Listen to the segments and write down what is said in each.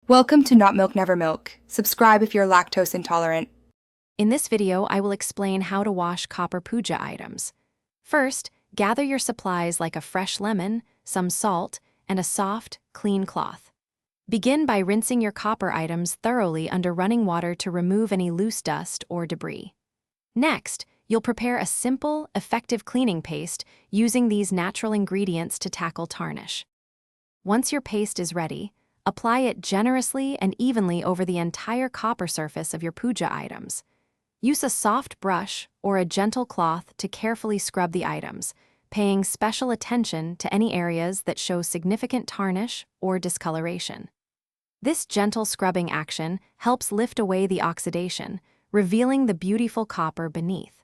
Welcome to Not Milk Never Milk. Subscribe if you're lactose intolerant. In this video, I will explain how to wash copper Pooja items. First, gather your supplies like a fresh lemon, some salt, and a soft, clean cloth. Begin by rinsing your copper items thoroughly under running water to remove any loose dust or debris. Next, you'll prepare a simple, effective cleaning paste using these natural ingredients to tackle tarnish. Once your paste is ready, apply it generously and evenly over the entire copper surface of your Pooja items. Use a soft brush or a gentle cloth to carefully scrub the items, paying special attention to any areas that show significant tarnish or discoloration. This gentle scrubbing action helps lift away the oxidation, revealing the beautiful copper beneath.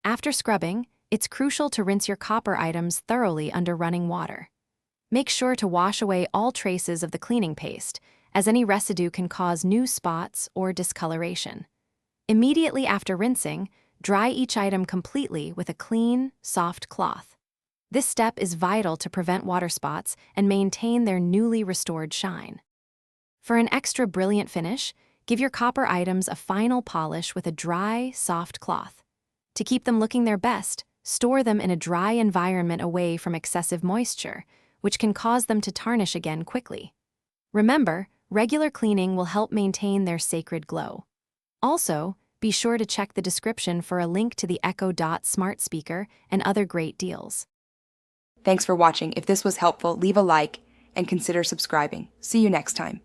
After scrubbing, it's crucial to rinse your copper items thoroughly under running water. Make sure to wash away all traces of the cleaning paste, as any residue can cause new spots or discoloration. Immediately after rinsing, dry each item completely with a clean, soft cloth. This step is vital to prevent water spots and maintain their newly restored shine. For an extra brilliant finish, give your copper items a final polish with a dry, soft cloth. To keep them looking their best, store them in a dry environment away from excessive moisture, which can cause them to tarnish again quickly. Remember, regular cleaning will help maintain their sacred glow. Also, be sure to check the description for a link to the Echo Dot smart speaker and other great deals. Thanks for watching. If this was helpful, leave a like and consider subscribing. See you next time.